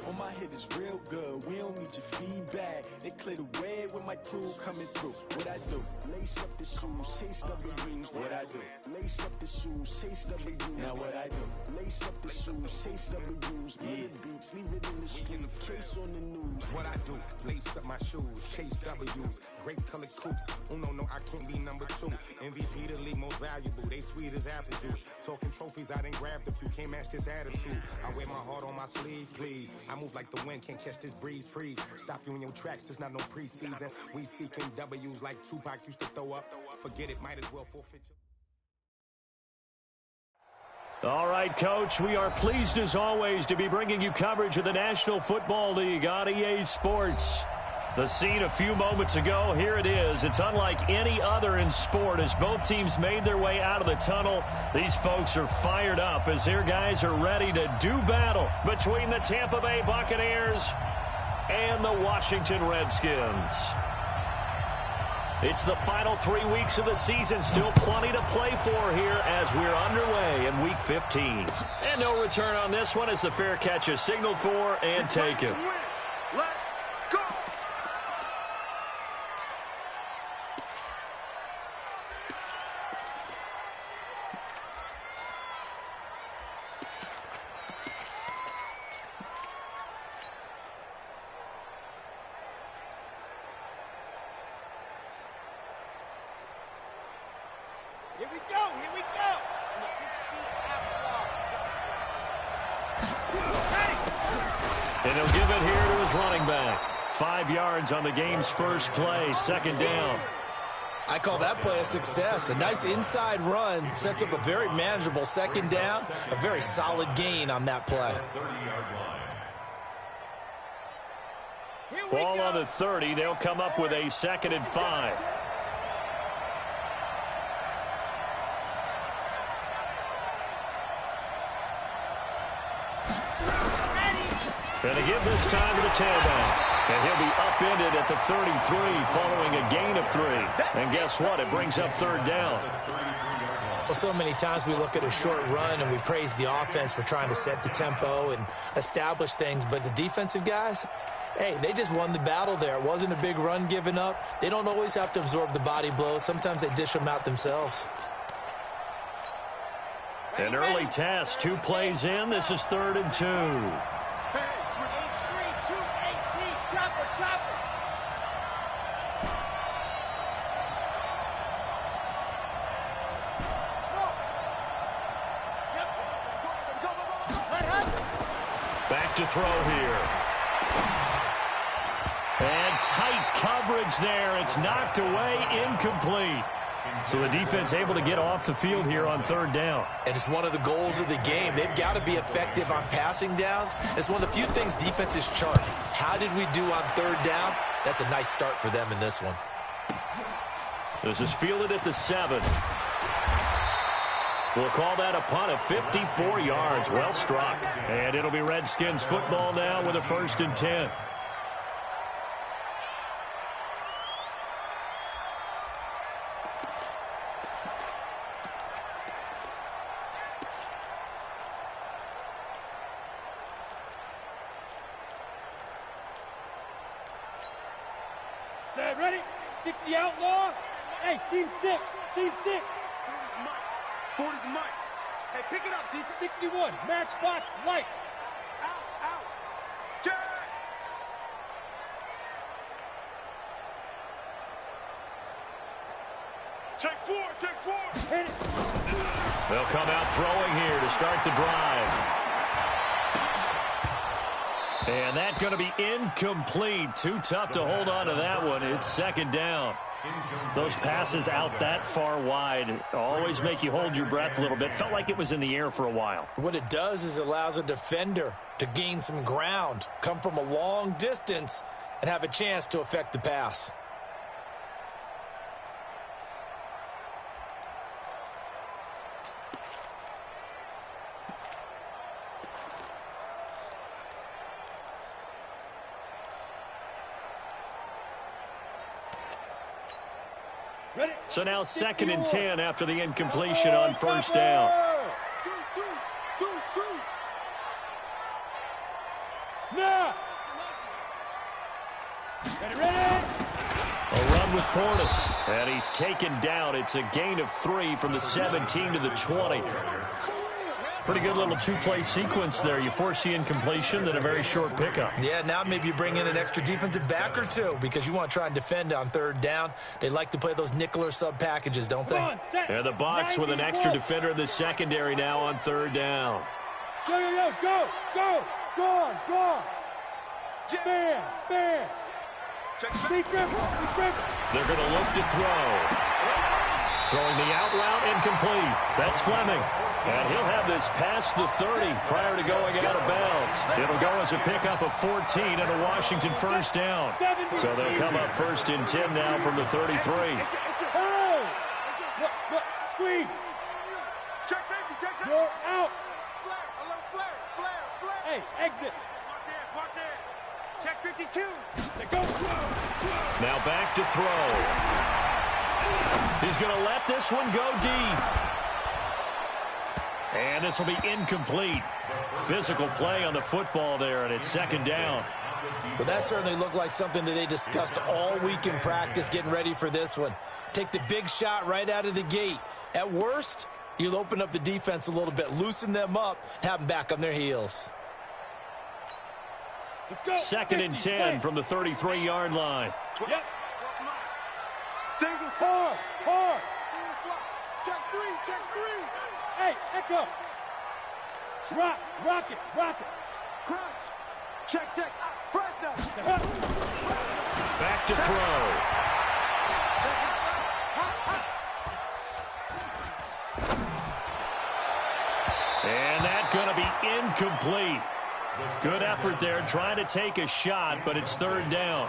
Oh, my hit is real good. We don't need your feedback. They clear the way with my crew coming through. What I do? Lace up the shoes, chase W's. What I do? Lace up the shoes, chase W's. Now what I do? Lace up the shoes, chase W's. Beat beats, leave it in the street, case on the news. What I do? Lace up my shoes, chase W's. Great colored coops. Uno, no, I can't be number 2. MVP the league most valuable. They sweet as apple juice. Talking trophies, I done grabbed a few. Can't match this attitude. I wear my heart on my sleeve, please. I move like the wind, can't catch this breeze. Freeze. Stop you in your tracks. There's not no preseason. We seeking W's like Tupac used to throw up. Forget it, might as well forfeit your... All right, Coach, we are pleased as always to be bringing you coverage of the National Football League on EA Sports. The scene a few moments ago, here it is. It's unlike any other in sport as both teams made their way out of the tunnel. These folks are fired up as their guys are ready to do battle between the Tampa Bay Buccaneers and the Washington Redskins. It's the final 3 weeks of the season. Still plenty to play for here as we're underway in Week 15. And no return on this one as the fair catch is signaled for and taken. Let's go! Here we go, here we go. 60 And he'll give it here to his running back. 5 yards on the game's first play, second down. I call that play a success. A nice inside run sets up a very manageable second down, a very solid gain on that play. Ball on the 30. They'll come up with a 2nd and 5. And to give this time to the tailback. And he'll be upended at the 33 following a gain of 3. And guess what? It brings up 3rd down. Well, so many times we look at a short run and we praise the offense for trying to set the tempo and establish things. But the defensive guys, hey, they just won the battle there. It wasn't a big run given up. They don't always have to absorb the body blows. Sometimes they dish them out themselves. An early test. 2 plays in. This is 3rd and 2. Back to throw here. And tight coverage there. It's knocked away, incomplete. So the defense able to get off the field here on 3rd down. And it's one of the goals of the game. They've got to be effective on passing downs. It's one of the few things defenses chart. How did we do on 3rd down? That's a nice start for them in this one. This is fielded at the 7. We'll call that a punt of 54 yards. Well struck. And it'll be Redskins football now with a 1st and 10. Set, ready? 60 outlaw. Hey, seam 6. Seam 6. 40's a mic. Hey, pick it up, Z. 61. Matchbox lights. Out, out. Check. Take 4, take 4. Hit it. They'll come out throwing here to start the drive. And that's going to be incomplete. Too tough to hold on to that one. It's 2nd down. Those passes out that far wide always make you hold your breath a little bit. Felt like it was in the air for a while. What it does is it allows a defender to gain some ground, come from a long distance, and have a chance to affect the pass. So now 2nd and 10 after the incompletion on 1st down. Now. Ready? A run with Portis, and he's taken down. It's a gain of 3 from the 17 to the 20. Pretty good little two-play sequence there. You force the incompletion, then a very short pickup. Yeah, now maybe you bring in an extra defensive back or two because you want to try and defend on third down. They like to play those nickel or sub packages, don't they? And the Bucs with an extra defender in the secondary now on third down. Go, go, go, go on, go on. Bam. They're going to look to throw. Throwing the out route incomplete. That's Fleming. And he'll have this past the 30 prior to going out of bounds. It'll go as a pickup of 14 and a Washington first down. So they'll come up first and 10 now from the 33. Squeeze. Check safety. You're out. Flare. Hey, exit. Watch it. Check 52. Go. Now back to throw. He's going to let this one go deep. And this will be incomplete. Physical play on the football there, and it's second down. Well, that certainly looked like something that they discussed all week in practice getting ready for this one. Take the big shot right out of the gate. At worst, you'll open up the defense a little bit, loosen them up, have them back on their heels. Let's go. Second and 10 from the 33-yard line. Yep. Single Hard. Check three. Hey, echo. Rock it. Crunch. Check. Fresno. Back to throw. And that's going to be incomplete. Good effort there, trying to take a shot, but it's third down.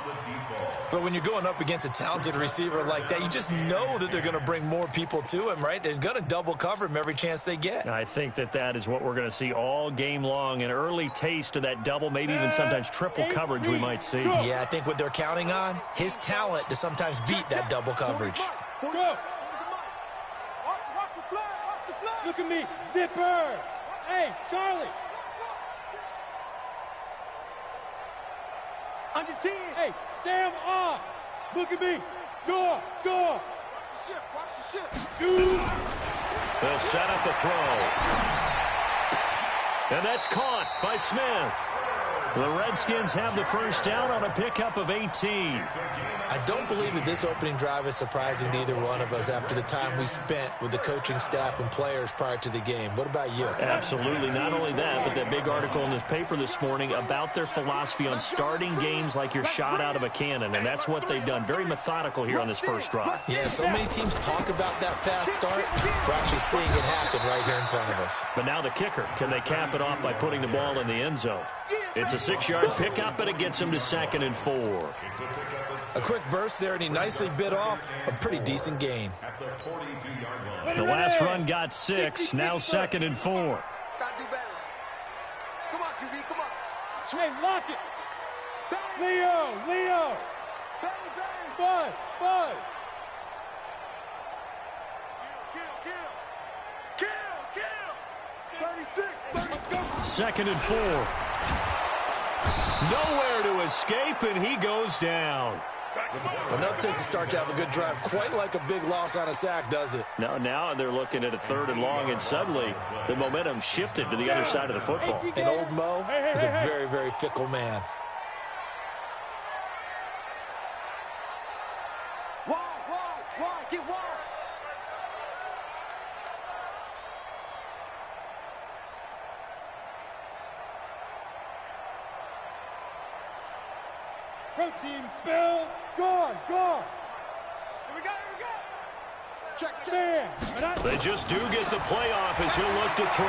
But when you're going up against a talented receiver like that, you just know that they're going to bring more people to him, right? They're going to double cover him every chance they get. I think that is what we're going to see all game long. An early taste of that double, maybe even sometimes triple coverage we might see. Yeah, I think what they're counting on, his talent to sometimes beat that double coverage. Go. Watch the flag. Look at me. Zipper. Hey, Charlie. Under 10. Hey, Sam off. Look at me. Go. Watch the shift. Shoot. They'll set up a throw. And that's caught by Smith. The Redskins have the first down on a pickup of 18. I don't believe that this opening drive is surprising to either one of us after the time we spent with the coaching staff and players prior to the game. What about you? Absolutely. Not only that, but that big article in the paper this morning about their philosophy on starting games like you're shot out of a cannon, and that's what they've done. Very methodical here on this first drive. Yeah, so many teams talk about that fast start. We're actually seeing it happen right here in front of us. But now the kicker. Can they cap it off by putting the ball in the end zone? It's a 6-yard pickup, and it gets him to 2nd and 4. A quick burst there, and he nicely bit off a pretty decent gain. The last run got 6, now 2nd and 4. Gotta do better. Come on, QB, come on. Hey, lock it. Leo. Bang. Bud. Kill. 36. 2nd and 4. Nowhere to escape, and he goes down. Enough takes a start to have a good drive. Quite like a big loss on a sack, does it? Now they're looking at a 3rd and long, and suddenly the momentum shifted to the other side of the football. And old Mo is a very, very fickle man. Wide. Get wide. Protein spill. Gone. Here we go. Check. Bam. They just do get the playoff as he'll look to throw.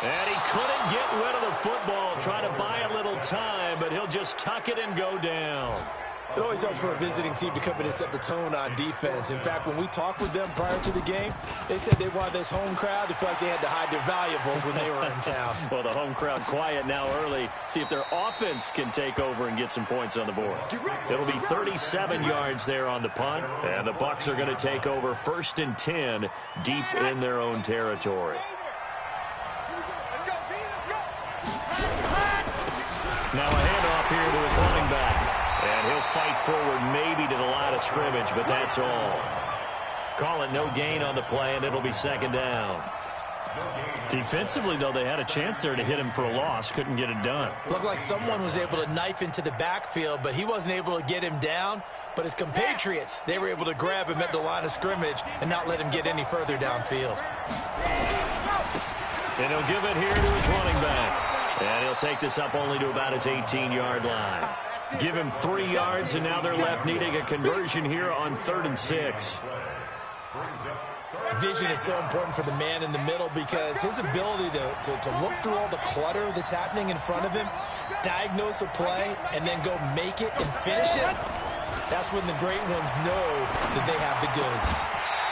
And he couldn't get rid of the football, trying to buy a little time, but he'll just tuck it and go down. It always helps for a visiting team to come in and set the tone on defense. In fact, when we talked with them prior to the game, they said they wanted this home crowd to feel like they had to hide their valuables when they were in town. Well, the home crowd quiet now early. See if their offense can take over and get some points on the board. It'll be 37 yards there on the punt, and the Bucs are going to take over 1st and 10 deep in their own territory. Let's go, B. Let's go. Now a handoff here to his running back. And he'll fight forward maybe to the line of scrimmage, but that's all. Call it no gain on the play, and it'll be second down. Defensively, though, they had a chance there to hit him for a loss. Couldn't get it done. Looked like someone was able to knife into the backfield, but he wasn't able to get him down. But his compatriots, they were able to grab him at the line of scrimmage and not let him get any further downfield. And he'll give it here to his running back. And he'll take this up only to about his 18-yard line. Give him 3 yards, and now they're left needing a conversion here on 3rd and 6. Vision is so important for the man in the middle because his ability to look through all the clutter that's happening in front of him, diagnose a play, and then go make it and finish it, that's when the great ones know that they have the goods.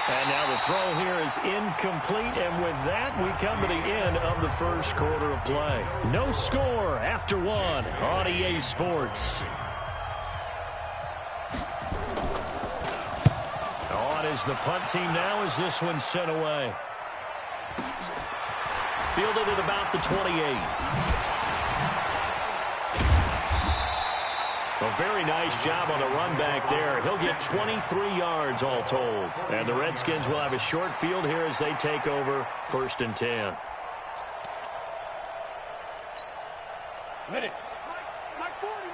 And now the throw here is incomplete, and with that, we come to the end of the first quarter of play. No score after 1 on EA Sports. On is the punt team now as this one's sent away. Fielded at about the 28. A very nice job on the run back there. He'll get 23 yards all told. And the Redskins will have a short field here as they take over 1st and 10. Hit it. My 40.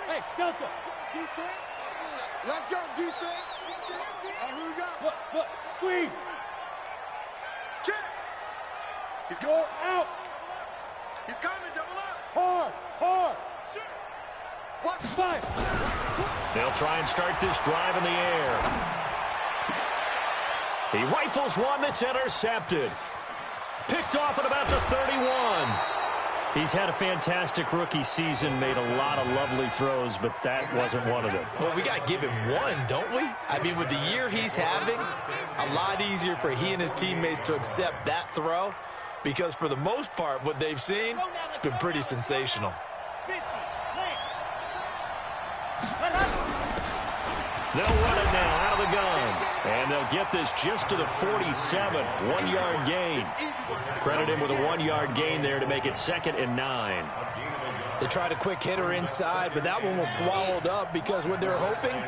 Hey, Delta. Defense. Let's go, defense. Who we got? Foot. Squeeze. Check. He's Go going. out. He's coming. Double up. Hard. Sure. What? 5. They'll try and start this drive in the air. He rifles one that's intercepted. Picked off at about the 31. He's had a fantastic rookie season, made a lot of lovely throws, but that wasn't one of them. Well, we got to give him one, don't we? I mean, with the year he's having, a lot easier for he and his teammates to accept that throw because for the most part, what they've seen, it's been pretty sensational. 50. They'll run it now out of the gun. And they'll get this just to the 47. 1-yard gain. Credit him with a 1-yard gain there to make it 2nd and 9. They tried a quick hitter inside, but that one was swallowed up because what they're hoping,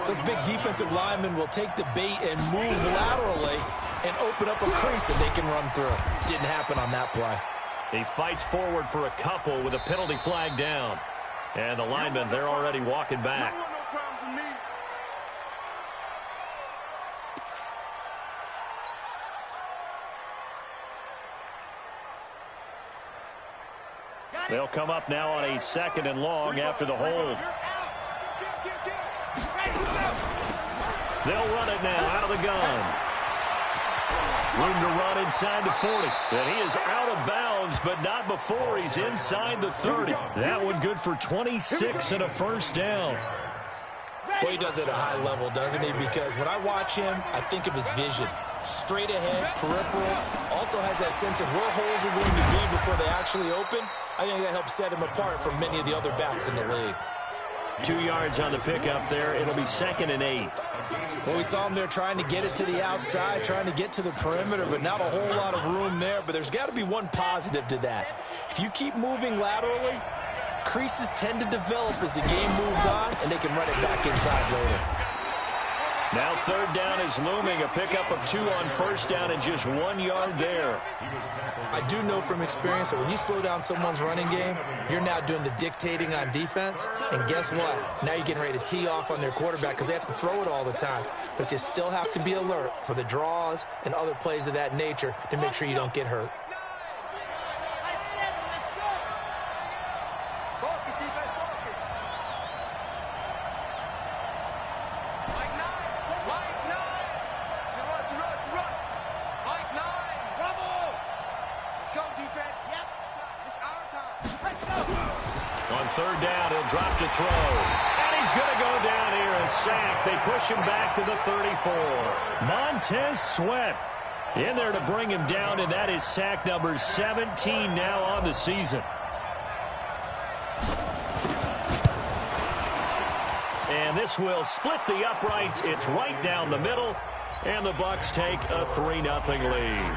those big defensive linemen will take the bait and move laterally and open up a crease that they can run through. Didn't happen on that play. He fights forward for a couple with a penalty flag down. And the linemen, they're already walking back. No problem for me. They'll come up now on a 2nd and long after the hold. They'll run it now out of the gun. Room to run inside the 40. And he is out of bounds, but not before he's inside the 30. That one good for 26 and a first down. Boy, he does it at a high level, doesn't he? Because when I watch him, I think of his vision. Straight ahead, peripheral. Also has that sense of where holes are going to be before they actually open. I think that helps set him apart from many of the other backs in the league. 2 yards on the pickup there. It'll be 2nd and 8. Well, we saw him there trying to get it to the outside, trying to get to the perimeter, but not a whole lot of room there. But there's got to be one positive to that. If you keep moving laterally, creases tend to develop as the game moves on, and they can run it back inside later. Now 3rd down is looming. A pickup of 2 on 1st down and just 1 yard there. I do know from experience that when you slow down someone's running game, you're now doing the dictating on defense. And guess what? Now you're getting ready to tee off on their quarterback because they have to throw it all the time. But you still have to be alert for the draws and other plays of that nature to make sure you don't get hurt. On 3rd down, he'll drop to throw. And he's going to go down here and sack. They push him back to the 34. Montez Sweat in there to bring him down, and that is sack number 17 now on the season. And this will split the uprights. It's right down the middle, and the Bucs take a 3-0 lead.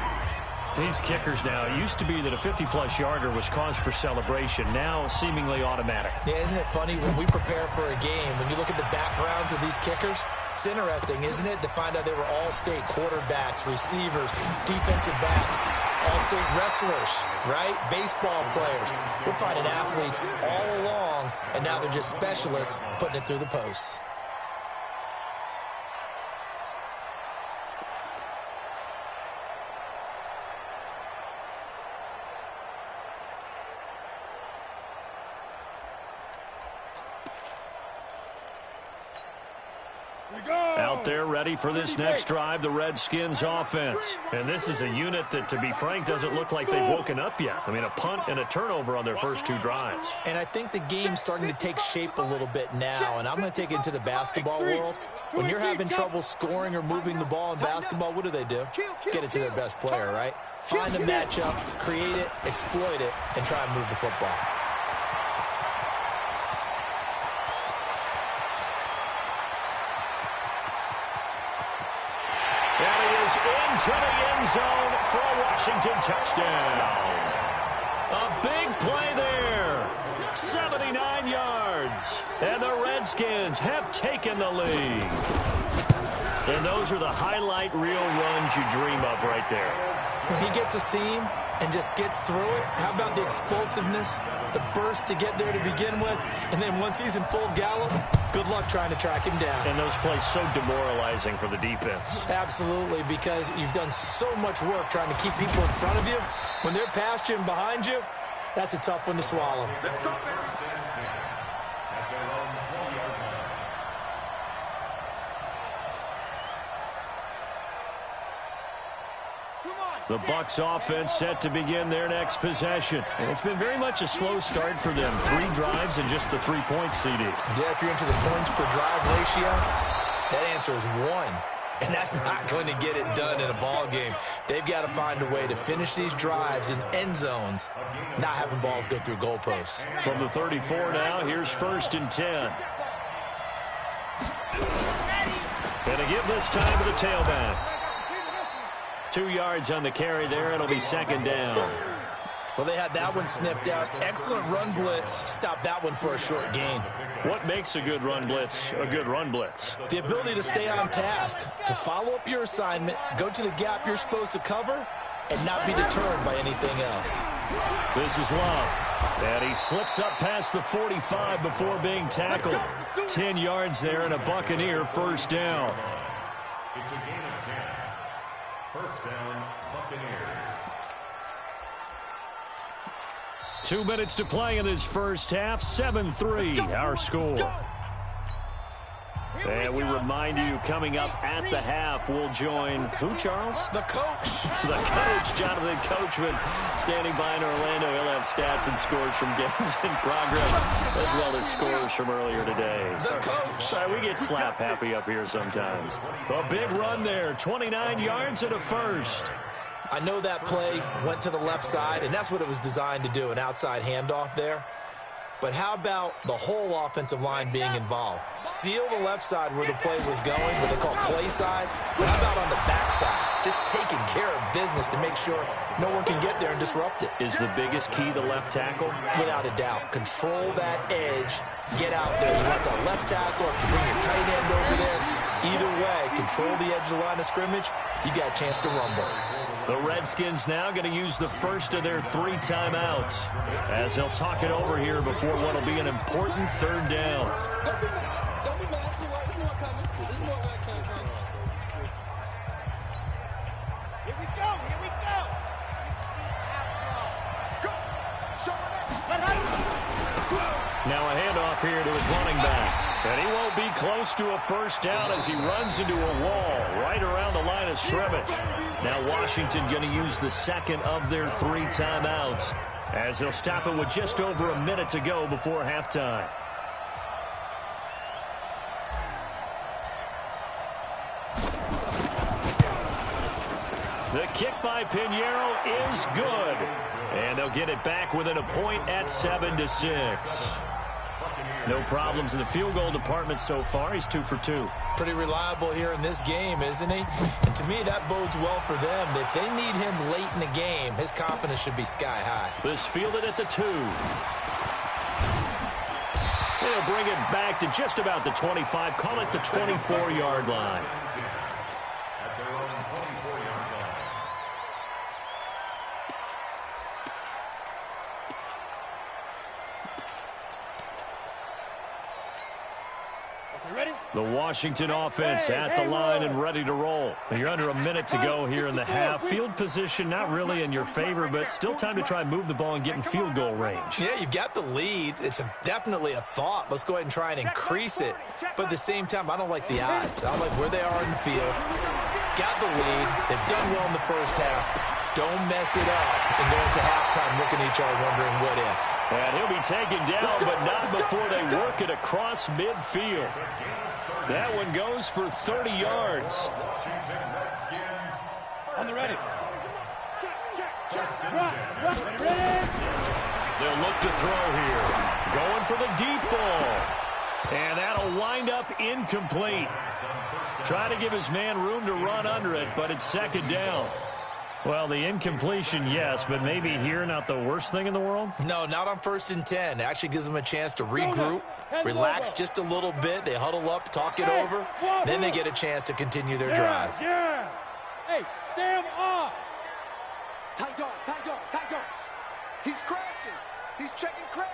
These kickers now, it used to be that a 50-plus yarder was cause for celebration. Now, seemingly automatic. Yeah, isn't it funny when we prepare for a game, when you look at the backgrounds of these kickers, it's interesting, isn't it, to find out they were all-state quarterbacks, receivers, defensive backs, all-state wrestlers, right? Baseball players. We're finding athletes all along, and now they're just specialists putting it through the posts. Out there ready for this next drive, the Redskins offense. And this is a unit that, to be frank, doesn't look like they've woken up yet. I mean, a punt and a turnover on their first two drives. And I think the game's starting to take shape a little bit now, and I'm going to take it into the basketball world. When you're having trouble scoring or moving the ball in basketball, what do? Get it to their best player, right? Find a matchup, create it, exploit it, and try and move the football. Into the end zone for a Washington touchdown. A big play there. 79 yards. And the Redskins have taken the lead. And those are the highlight reel runs you dream of right there. When he gets a seam and just gets through it, how about the explosiveness, the burst to get there to begin with, and then once he's in full gallop, good luck trying to track him down. And those plays so demoralizing for the defense. Absolutely, because you've done so much work trying to keep people in front of you. When they're past you and behind you, that's a tough one to swallow. The Bucs offense set to begin their next possession. And it's been very much a slow start for them. 3 drives and just the 3-point CD. Yeah, if you're into the points per drive ratio, that answer is 1. And that's not going to get it done in a ball game. They've got to find a way to finish these drives in end zones, not having balls go through goalposts. From the 34 now, here's 1st and 10. Gonna give this time to the tailback. 2 yards on the carry there. It'll be 2nd down. Well, they had that one sniffed out. Excellent run blitz. Stop that one for a short gain. What makes a good run blitz a good run blitz? The ability to stay on task, to follow up your assignment, go to the gap you're supposed to cover, and not be deterred by anything else. This is Love. And he slips up past the 45 before being tackled. 10 yards there and a Buccaneer 1st down. It's a gain of 10. 1st down, Buccaneers. 2 minutes to play in this first half. 7-3 our score. And we remind you, coming up at the half, we'll join who, Charles? The coach. The coach, Jonathan Coachman, standing by in Orlando. He'll have stats and scores from games in progress, as well as scores from earlier today. The coach. Sorry, we get slap happy up here sometimes. A big run there, 29 yards and a 1st. I know that play went to the left side, and that's what it was designed to do, an outside handoff there. But how about the whole offensive line being involved? Seal the left side where the play was going, what they call play side. But how about on the back side? Just taking care of business to make sure no one can get there and disrupt it. Is the biggest key the left tackle? Without a doubt. Control that edge. Get out there. You want that left tackle, if you bring your tight end over there. Either way, control the edge of the line of scrimmage. You got a chance to rumble. The Redskins now going to use the first of their 3 timeouts as they'll talk it over here before what will be an important 3rd down. Here we go. 60 Now a handoff here to his running back. And he won't be close to a 1st down as he runs into a wall right around the line of scrimmage. Now Washington going to use the 2nd of their 3 timeouts as they'll stop it with just over a minute to go before halftime. The kick by Pinheiro is good. And they'll get it back within a point at 7-6. No problems in the field goal department so far. He's 2 for 2. Pretty reliable here in this game, isn't he? And to me, that bodes well for them. If they need him late in the game, his confidence should be sky high. This fielded at the 2. They'll bring it back to just about the 25. Call it the 24-yard line. At their own 24-yard line. Ready? The Washington offense at the line and ready to roll. You're under a minute to go here in the half. Field position not really in your favor, but still time to try and move the ball and get in field goal range. Yeah, you've got the lead. It's definitely a thought. Let's go ahead and try and increase it. But at the same time, I don't like the odds. I don't like where they are in the field. Got the lead. They've done well in the first half. Don't mess it up and go into halftime looking at each other wondering what if. And he'll be taken down, but not before they work it across midfield. That one goes for 30 yards. On the ready. They'll look to throw here. Going for the deep ball. And that'll wind up incomplete. Try to give his man room to run under it, but it's second down. Well, the incompletion, yes, but maybe here not the worst thing in the world? No, not on 1st and 10. It actually gives them a chance to regroup, relax just a little bit. They huddle up, talk it over. Then they get a chance to continue their drive. Yes. Hey, Sam off. Tight guard, tight guard, tight guard. He's crashing. He's checking crash.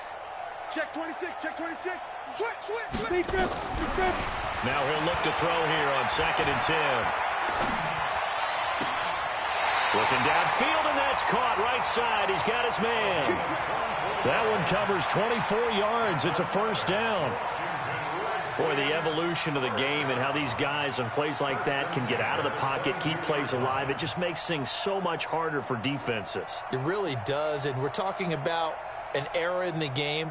Check 26, check 26. Switch. Big grip. Now he'll look to throw here on 2nd and 10. Looking downfield, and that's caught right side. He's got his man. That one covers 24 yards. It's a first down. Boy, the evolution of the game and how these guys on plays like that can get out of the pocket, keep plays alive, it just makes things so much harder for defenses. It really does, and we're talking about an era in the game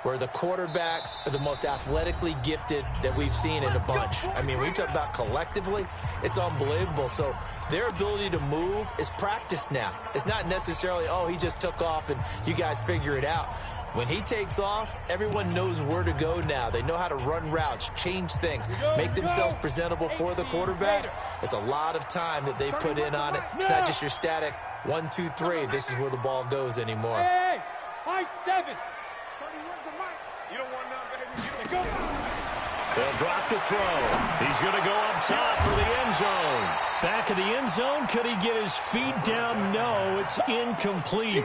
where the quarterbacks are the most athletically gifted that we've seen in a bunch. I mean, when you talk about collectively, it's unbelievable. So their ability to move is practiced now. It's not necessarily, oh, he just took off and you guys figure it out. When he takes off, everyone knows where to go now. They know how to run routes, change things, make themselves presentable for the quarterback. It's a lot of time that they put in on it. It's not just your static 1, 2, 3. This is where the ball goes anymore. Hey, high 7. You don't want none, baby. They'll drop the throw. He's going to go up top for the end zone. Back of the end zone. Could he get his feet down? No, it's incomplete.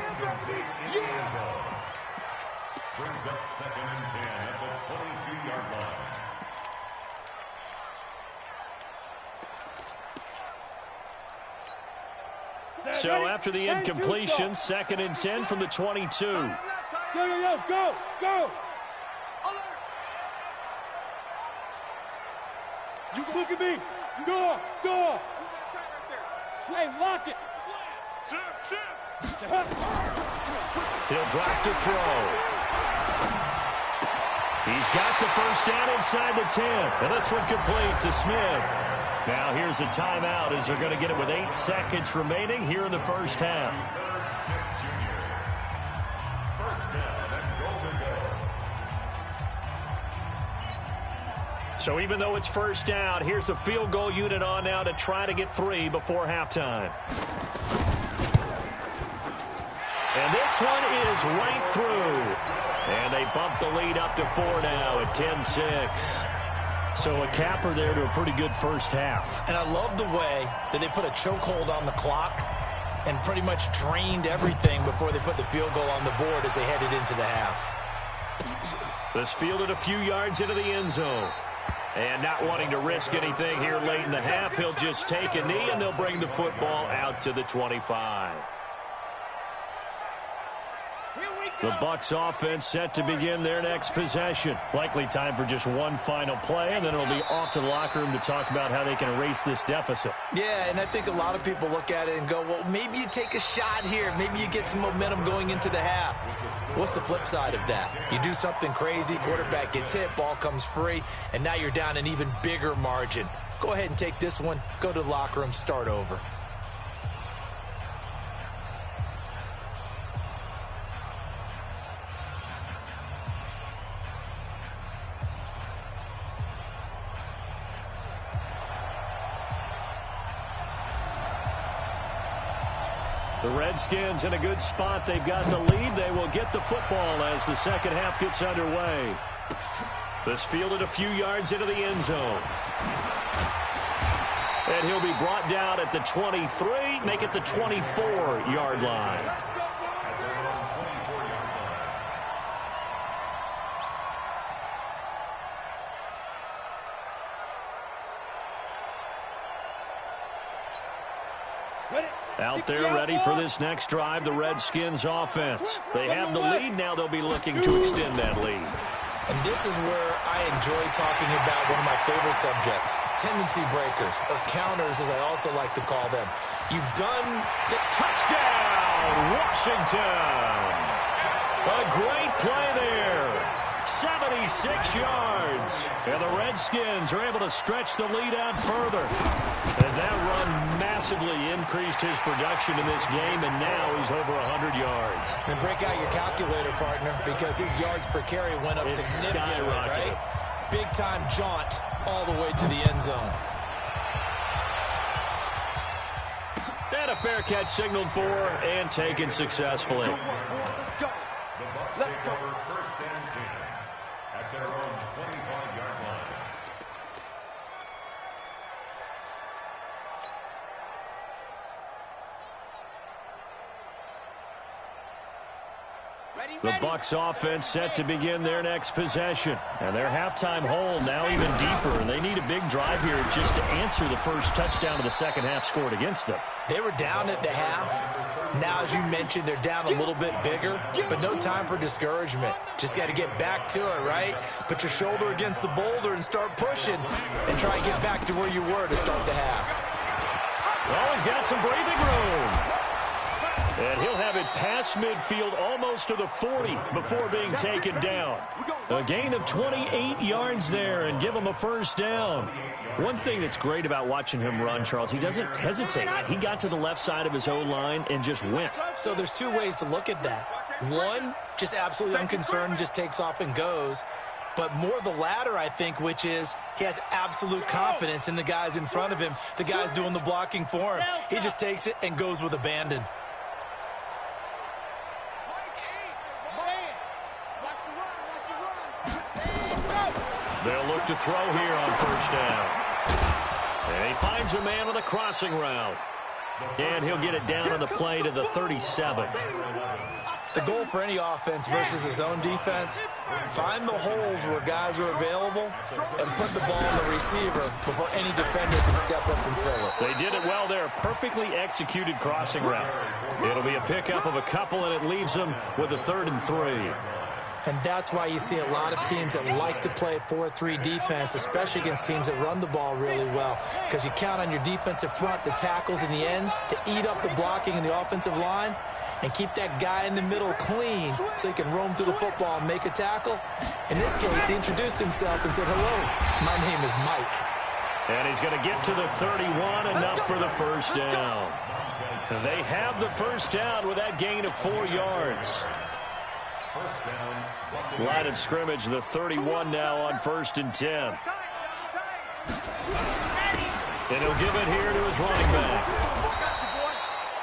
Brings up 2nd and 10 at the 22-yard line. So after the incompletion, 2nd and 10 from the 22. Go. You Look at me. Go. Hey, lock it. He'll drop to throw. He's got the first down inside the 10. And this one complete to Smith. Now here's a timeout as they're going to get it with 8 seconds remaining here in the first half. So even though it's first down, here's the field goal unit on now to try to get 3 before halftime. And this one is right through. And they bump the lead up to 4 now at 10-6. So a capper there to a pretty good first half. And I love the way that they put a chokehold on the clock and pretty much drained everything before they put the field goal on the board as they headed into the half. This fielded a few yards into the end zone. And not wanting to risk anything here late in the half, he'll just take a knee and they'll bring the football out to the 25. The Bucs offense set to begin their next possession. Likely time for just one final play, and then it'll be off to the locker room to talk about how they can erase this deficit. Yeah, and I think a lot of people look at it and go, well, maybe you take a shot here. Maybe you get some momentum going into the half. What's the flip side of that? You do something crazy, quarterback gets hit, ball comes free, and now you're down an even bigger margin. Go ahead and take this one, go to the locker room, start over. The Redskins in a good spot. They've got the lead. They will get the football as the second half gets underway. This fielded a few yards into the end zone. And he'll be brought down at the 23, make it the 24-yard line. Out there ready for this next drive, the Redskins offense. They have the lead. Now they'll be looking to extend that lead. And this is where I enjoy talking about one of my favorite subjects, tendency breakers, or counters as I also like to call them. You've done the touchdown, Washington. A great play there. 76 yards. And the Redskins are able to stretch the lead out further. And that run massively increased his production in this game, and now he's over 100 yards. And break out your calculator, partner, because his yards per carry went up significantly, right? Big-time jaunt all the way to the end zone. And a fair catch signaled for and taken successfully. Let's go. Let's go. First and 10 at their own 25-yard line. The Bucs offense set to begin their next possession. And their halftime hole now even deeper. And they need a big drive here just to answer the first touchdown of the second half scored against them. They were down at the half. Now, as you mentioned, they're down a little bit bigger, but no time for discouragement. Just got to get back to it, right? Put your shoulder against the boulder and start pushing and try and get back to where you were to start the half. Oh, he's got some breathing room. And he'll have it past midfield almost to the 40 before being taken down. A gain of 28 yards there and give him a first down. One thing that's great about watching him run, Charles, he doesn't hesitate. He got to the left side of his O-line and just went. So there's two ways to look at that. One, just absolutely unconcerned, just takes off and goes. But more the latter, I think, which is he has absolute confidence in the guys in front of him, the guys doing the blocking for him. He just takes it and goes with abandon. They'll look to throw here on first down. And he finds a man on the crossing route. And he'll get it down on the play to the 37. The goal for any offense versus his own defense, find the holes where guys are available and put the ball on the receiver before any defender can step up and fill it. They did it well there. Perfectly executed crossing route. It'll be a pickup of a couple, and it leaves them with a 3rd and 3. And that's why you see a lot of teams that like to play 4-3 defense, especially against teams that run the ball really well, because you count on your defensive front, the tackles and the ends, to eat up the blocking in the offensive line and keep that guy in the middle clean so he can roam through the football and make a tackle. In this case, he introduced himself and said, "Hello, my name is Mike." And he's going to get to the 31, enough for the first down. They have the first down with that gain of 4 yards. Line of scrimmage, the 31 now on 1st and 10. And he'll give it here to his running back.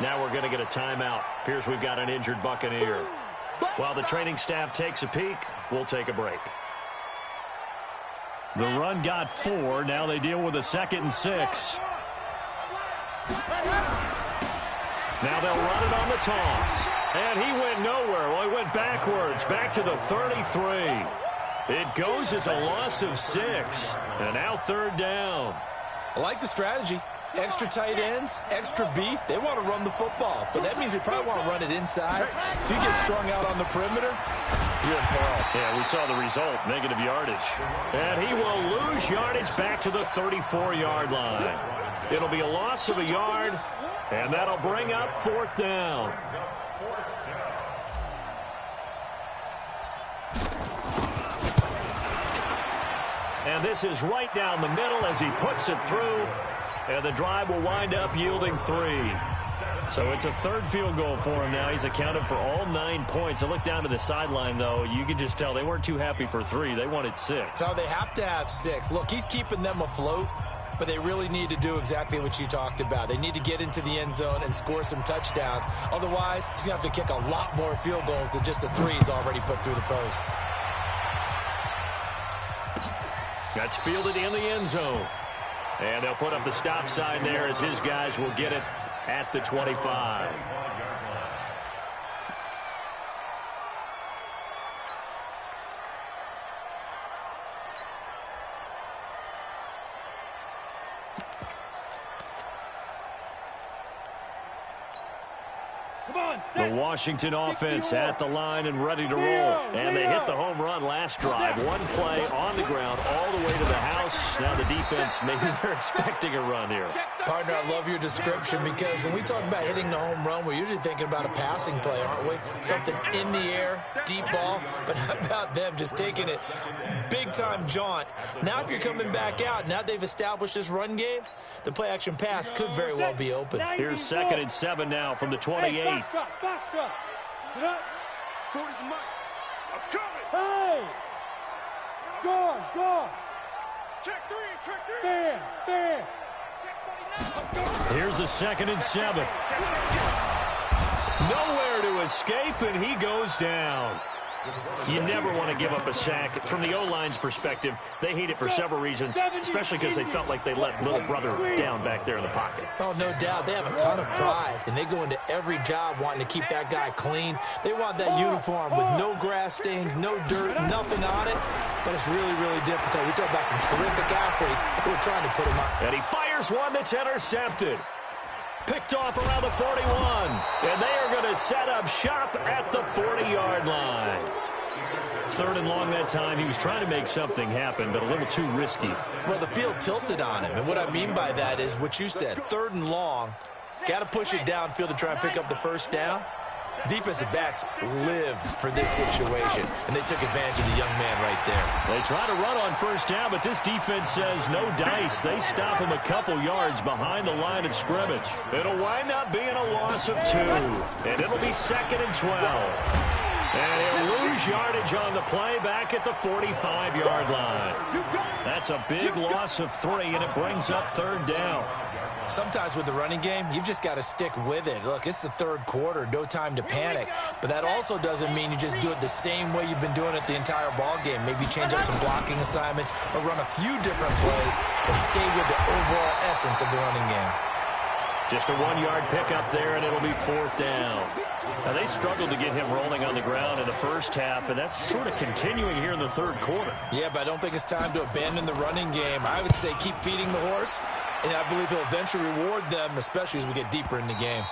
Now we're going to get a timeout. Appears we've got an injured Buccaneer. While the training staff takes a peek, we'll take a break. The run got 4. Now they deal with a 2nd and 6. Now they'll run it on the toss. And he went nowhere. Well, he went backwards, back to the 33. It goes as a loss of 6. And now 3rd down. I like the strategy. Extra tight ends, extra beef. They want to run the football, but that means they probably want to run it inside. If you get strung out on the perimeter, you're in peril. Yeah, we saw the result, negative yardage. And he will lose yardage back to the 34-yard line. It'll be a loss of a yard, and that'll bring up 4th down. And this is right down the middle as he puts it through. And the drive will wind up yielding 3. So it's a 3rd field goal for him now. He's accounted for all 9 points. I look down to the sideline, though. You can just tell they weren't too happy for 3. They wanted 6. So they have to have 6. Look, he's keeping them afloat. but they really need to do exactly what you talked about. They need to get into the end zone and score some touchdowns. Otherwise, he's going to have to kick a lot more field goals than just the threes already put through the posts. That's fielded in the end zone. And they'll put up the stop sign there as his guys will get it at the 25. The Washington offense at the line and ready to roll. And they hit the home run last drive. One play on the ground all the way to the house. Now the defense, maybe they're expecting a run here. Partner, I love your description because when we talk about hitting the home run, we're usually thinking about a passing play, aren't we? Something in the air, deep ball. But how about them just taking it big-time jaunt? Now if you're coming back out, now they've established this run game, the play-action pass could very well be open. Here's 2nd and 7 now from the 28. Box drop. Sit up. 40's the mic. I'm coming. Hey! Guard. Check three. Bam. Check 49. Here's a 2nd and 7. Nowhere to escape, and he goes down. You never want to give up a sack. From the O-line's perspective, they hate it for several reasons, especially because they felt like they let little brother down back there in the pocket. Oh, no doubt. They have a ton of pride, and they go into every job wanting to keep that guy clean. They want that uniform with no grass stains, no dirt, nothing on it, but it's really, really difficult. We're talking about some terrific athletes who are trying to put him on. And he fires one that's intercepted. Picked off around the 41, and they are going to set up shop at the 40-yard line. 3rd and long that time. He was trying to make something happen, but a little too risky. Well, the field tilted on him, and what I mean by that is what you said, 3rd and long. Got to push it downfield to try and pick up the first down. Defensive backs live for this situation, and they took advantage of the young man right there. They try to run on first down, but this defense says no dice. They stop him a couple yards behind the line of scrimmage. It'll wind up being a loss of 2, and it'll be 2nd and 12. And he'll lose yardage on the play back at the 45-yard line. That's a big loss of 3, and it brings up 3rd down. Sometimes with the running game, you've just got to stick with it. Look, it's the 3rd quarter, no time to panic. But that also doesn't mean you just do it the same way you've been doing it the entire ball game. Maybe change up some blocking assignments or run a few different plays, but stay with the overall essence of the running game. Just a 1-yard pickup there, and it'll be 4th down. Now, they struggled to get him rolling on the ground in the first half, and that's sort of continuing here in the 3rd quarter. Yeah, but I don't think it's time to abandon the running game. I would say keep feeding the horse, and I believe he'll eventually reward them, especially as we get deeper in the game.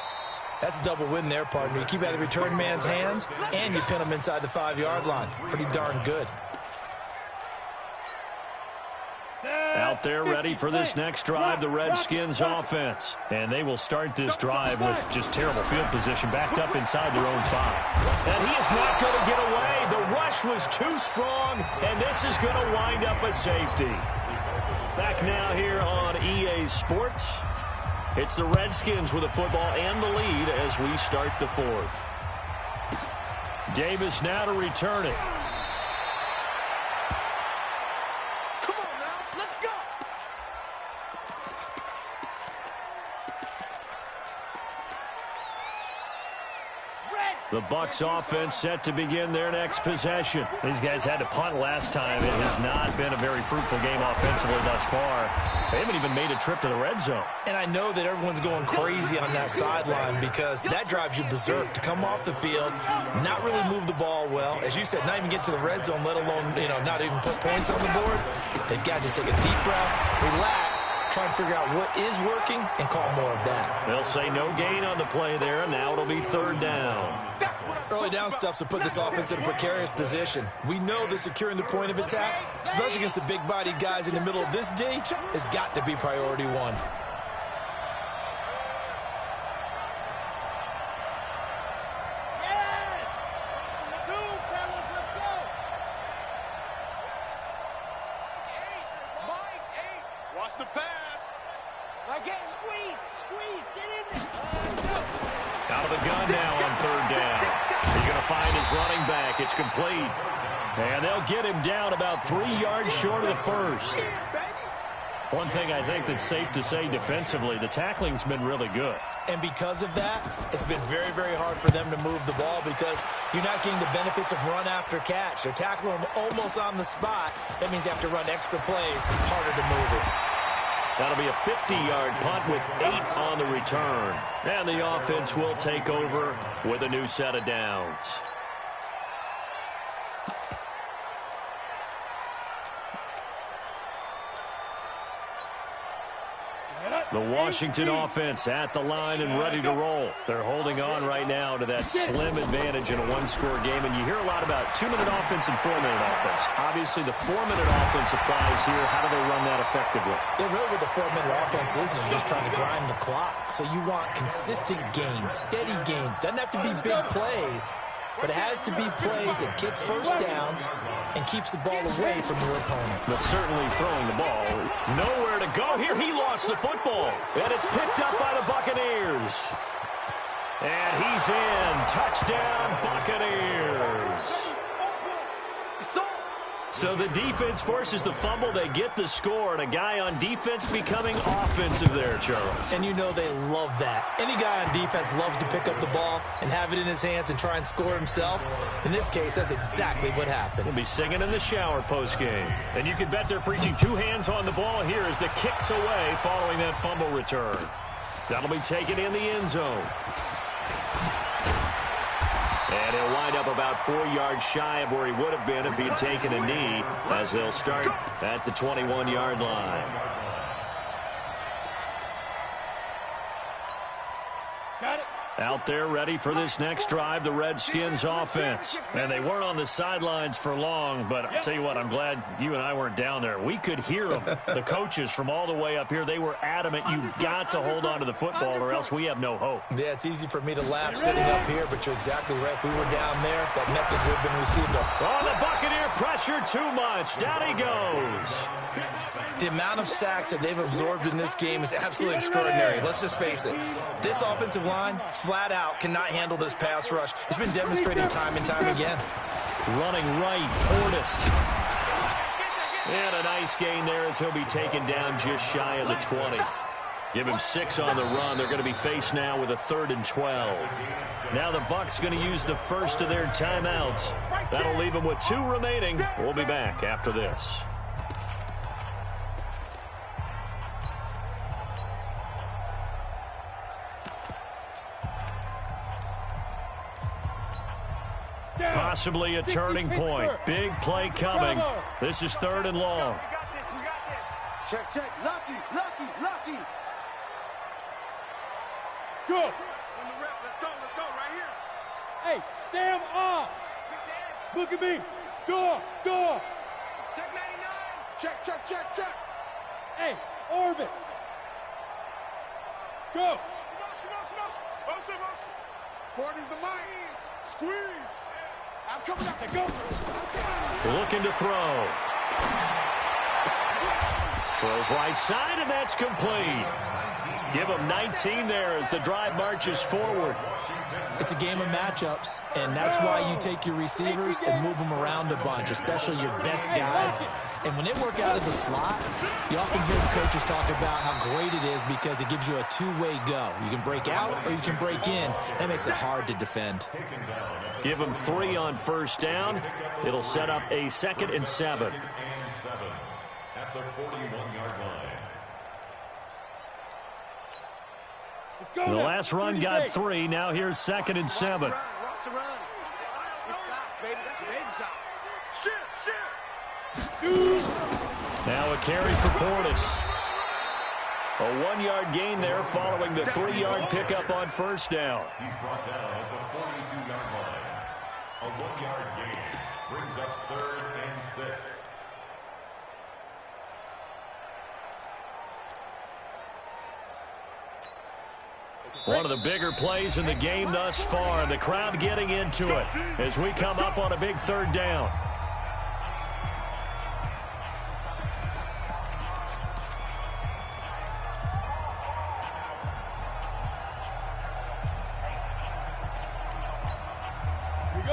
That's a double win there, partner. You keep out of the return man's hands, and you pin him inside the 5-yard line. Pretty darn good. Out there ready for this next drive, the Redskins offense. And they will start this drive with just terrible field position, backed up inside their own 5. And he is not going to get away. The rush was too strong, and this is going to wind up a safety. Back now here on EA Sports. It's the Redskins with the football and the lead as we start the 4th. Davis now to return it. The Bucs offense set to begin their next possession. These guys had to punt last time. It has not been a very fruitful game offensively thus far. They haven't even made a trip to the red zone. And I know that everyone's going crazy on that sideline because that drives you berserk to come off the field, not really move the ball well. As you said, not even get to the red zone, let alone, not even put points on the board. They've got to just take a deep breath, relax, try and figure out what is working and call more of that. They'll say no gain on the play there, and now it'll be 3rd down. Early down stuff to put this offense in a precarious position. We know that securing the point of attack, especially against the big-bodied guys in the middle of this D, has got to be priority 1. Watch the pass. Squeeze, get in there. Out of the gun now on 3rd down. He's going to find his running back. It's complete. And they'll get him down about 3 yards short of the first. One thing I think that's safe to say defensively, the tackling's been really good. And because of that, it's been very, very hard for them to move the ball because you're not getting the benefits of run after catch. They're tackling them almost on the spot. That means you have to run extra plays, harder to move it. That'll be a 50-yard punt with 8 on the return. And the offense will take over with a new set of downs. The Washington offense at the line and ready to roll. They're holding on right now to that slim advantage in a one-score game. And you hear a lot about 2-minute offense and 4-minute offense. Obviously, the 4-minute offense applies here. How do they run that effectively? Yeah, really what the 4-minute offense is you're just trying to grind the clock. So you want consistent gains, steady gains. Doesn't have to be big plays, but it has to be plays that gets first downs and keeps the ball away from your opponent. But certainly throwing the ball. Nowhere to go here. He lost the football. And it's picked up by the Buccaneers. And he's in. Touchdown, Buccaneers. So the defense forces the fumble. They get the score, and a guy on defense becoming offensive there, Charles. And you know they love that. Any guy on defense loves to pick up the ball and have it in his hands and try and score himself. In this case, that's exactly what happened. We'll be singing in the shower postgame. And you can bet they're preaching 2 hands on the ball here as the kick's away following that fumble return. That'll be taken in the end zone. And he'll wind up about 4 yards shy of where he would have been if he had taken a knee, as they'll start at the 21-yard line. Got it. Out there ready for this next drive, the Redskins offense. And they weren't on the sidelines for long, but I'll tell you what, I'm glad you and I weren't down there. We could hear them, the coaches from all the way up here. They were adamant, you've got to hold on to the football or else we have no hope. Yeah, it's easy for me to laugh sitting up here, but you're exactly right. If we were down there, that message would have been received. Oh, the Buccaneer pressure too much. Down he goes. The amount of sacks that they've absorbed in this game is absolutely extraordinary. Let's just face it. This offensive line, flat out, cannot handle this pass rush. It's been demonstrated time and time again. Running right, Portis. And a nice gain there as he'll be taken down just shy of the 20. Give him 6 on the run. They're going to be faced now with a 3rd and 12. Now the Bucs going to use the first of their timeouts. That'll leave them with 2 remaining. We'll be back after this. Possibly a turning point. Big play coming. This is 3rd and long. Check, check. Lucky, lucky, lucky. Good. On the rep. Let's go right here. Hey, Sam off. Look at me. Door. Check 99. Check. Hey, orbit. Go. 40's the mic. Squeeze. I'm coming up. Go. Looking to throw. Throws right side, and that's complete. Give him 19 there as the drive marches forward. It's a game of matchups, and that's why you take your receivers and move them around a bunch, especially your best guys. And when they work out of the slot, you often hear the coaches talk about how great it is because it gives you a 2-way go. You can break out or you can break in. That makes it hard to defend. Give him 3 on first down. It'll set up a 2nd and 7. At the 41-yard line. The last run got 3. Now here's 2nd and 7. Watch the run. It's shot, baby. That's a baby shot. Shoot. Now a carry for Portis. A 1-yard gain there following the 3-yard pickup on first down. He's brought down at the 42-yard line. A 1-yard gain brings up 3rd and 6. One of the bigger plays in the game thus far. The crowd getting into it as we come up on a big 3rd down.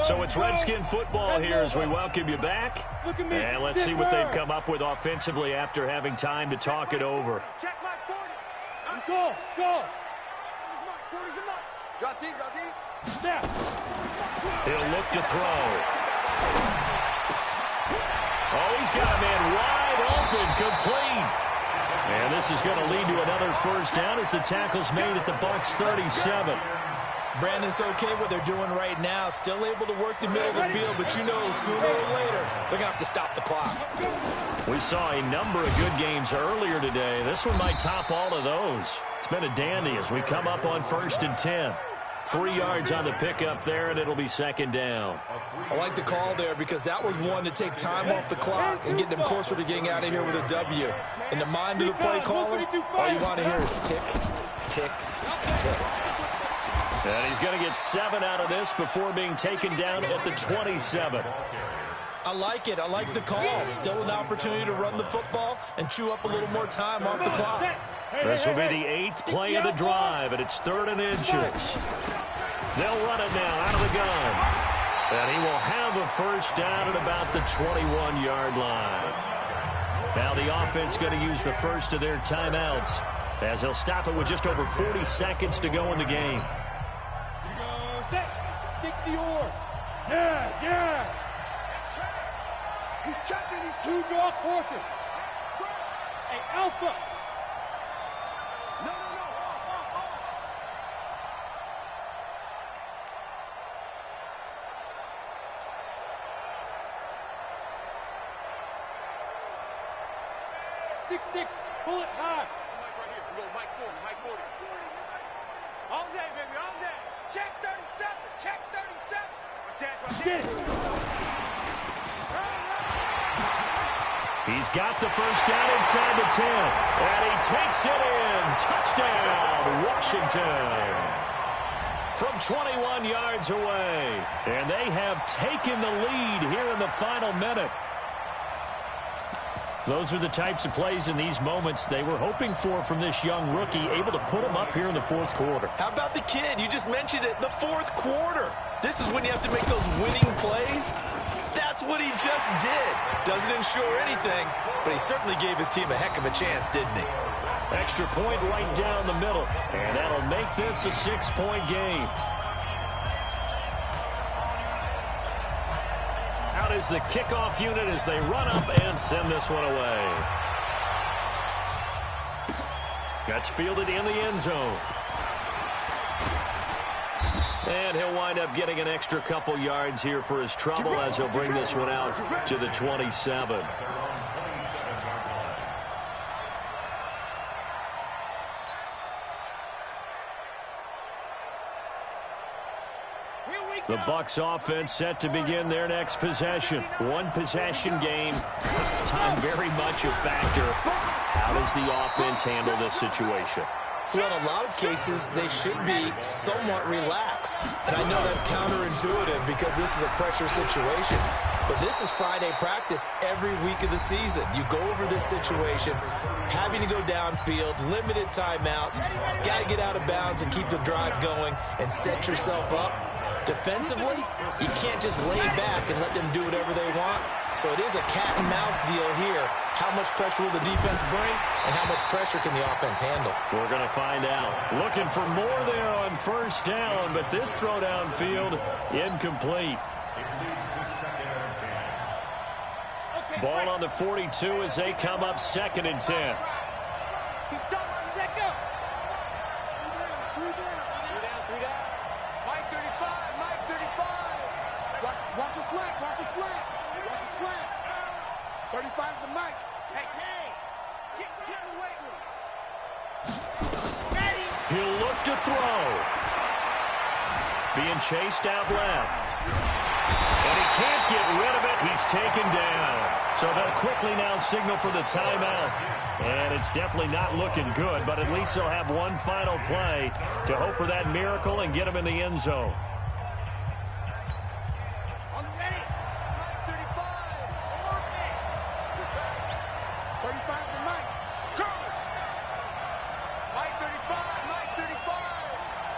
So So it's Redskin football here as we welcome you back. And let's see what they've come up with offensively after having time to talk it over. Check my 40. Go, go. 40's the mark. Drop deep, drop deep. Snap. He'll look to throw. Oh, he's got a man wide open, complete. And this is going to lead to another first down as the tackle's made at the Bucs 37. Brandon's okay what they're doing right now. Still able to work the middle of the field, but you know sooner or later they're going to have to stop the clock. We saw a number of good games earlier today. This one might top all of those. It's been a dandy as we come up on 1st and 10. 3 yards on the pickup there, and it'll be second down. I like the call there because that was one to take time off the clock and get them closer to getting out of here with a W. In the mind of the play caller, all you want to hear is tick, tick, tick. And he's going to get 7 out of this before being taken down at the 27. I like it. I like the call. Still an opportunity to run the football and chew up a little more time off the clock. This will be the 8th play of the drive, and it's 3rd and inches. They'll run it now out of the gun. And he will have a first down at about the 21-yard line. Now the offense going to use the first of their timeouts as he'll stop it with just over 40 seconds to go in the game. 60 or. Yeah. He's checking, he's 2 draw quarters. Hey, Alpha. No. Off. 6-6, pull it high. Mike right here. We go Mike 40, Mike 40. All day, baby, all day. Check 37, check 37. Get it. He's got the first down inside the 10. And he takes it in. Touchdown, Washington. From 21 yards away. And they have taken the lead here in the final minute. Those are the types of plays in these moments they were hoping for from this young rookie, able to put him up here in the 4th quarter. How about the kid? You just mentioned it, the 4th quarter. This is when you have to make those winning plays. That's what he just did. Doesn't ensure anything, but he certainly gave his team a heck of a chance, didn't he? Extra point right down the middle, and that'll make this a 6-point game. Out is the kickoff unit as they run up and send this one away. That's fielded in the end zone. And he'll wind up getting an extra couple yards here for his trouble as he'll bring this one out to the 27. The Bucs offense set to begin their next possession. One possession game. Time very much a factor. How does the offense handle this situation? Well, in a lot of cases, they should be somewhat relaxed. And I know that's counterintuitive because this is a pressure situation. But this is Friday practice every week of the season. You go over this situation, having to go downfield, limited timeouts, got to get out of bounds and keep the drive going and set yourself up. Defensively, you can't just lay back and let them do whatever they want. So it is a cat and mouse deal here. How much pressure will the defense bring, and how much pressure can the offense handle? We're going to find out. Looking for more there on first down, but this throw downfield incomplete. Ball on the 42 as they come up 2nd and 10. Watch a slant, watch a slant, watch a slant. 35's the mic. Hey, get in the weight room. Ready. He'll look to throw. Being chased out left. And he can't get rid of it. He's taken down. So they'll quickly now signal for the timeout. And it's definitely not looking good, but at least they'll have one final play to hope for that miracle and get him in the end zone. 35's the mic. Go! Mike 35, Mike 35.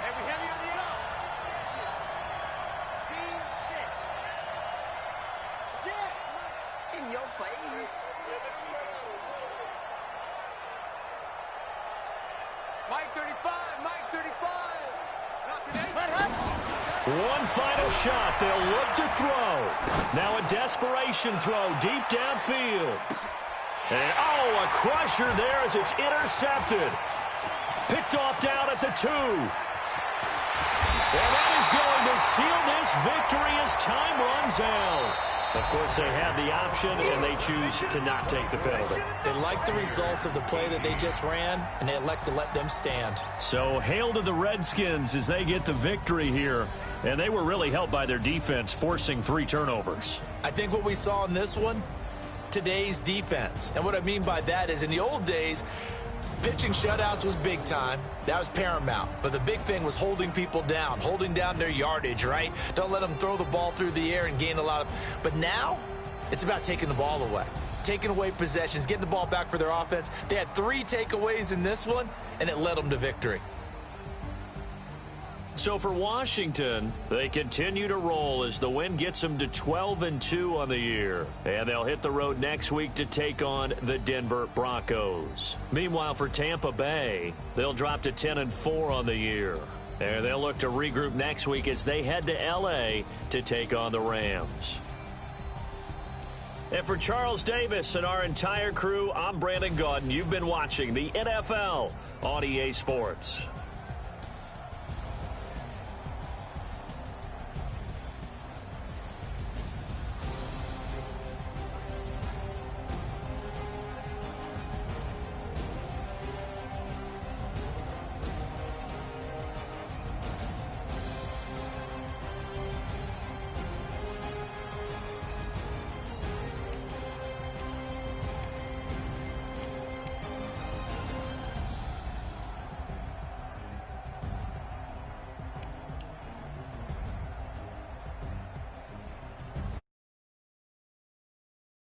And we have you on the up. Scene 6. In your face. Mike 35, Mike 35. Not today. One final shot. They'll look to throw. Now a desperation throw deep downfield. And, oh, a crusher there as it's intercepted. Picked off down at the 2. And that is going to seal this victory as time runs out. Of course, they had the option, and they choose to not take the penalty. They like the results of the play that they just ran, and they elect to let them stand. So, hail to the Redskins as they get the victory here. And they were really helped by their defense, forcing 3 turnovers. I think what we saw in this one, today's defense. And what I mean by that is in the old days, pitching shutouts was big time. That was paramount. But the big thing was holding people down, holding down their yardage, right? Don't let them throw the ball through the air and gain a lot of... But now, it's about taking the ball away. Taking away possessions, getting the ball back for their offense. They had 3 takeaways in this one, and it led them to victory. So for Washington, they continue to roll as the win gets them to 12-2 on the year. And they'll hit the road next week to take on the Denver Broncos. Meanwhile, for Tampa Bay, they'll drop to 10-4 on the year. And they'll look to regroup next week as they head to L.A. to take on the Rams. And for Charles Davis and our entire crew, I'm Brandon Gaudin. You've been watching the NFL on EA Sports.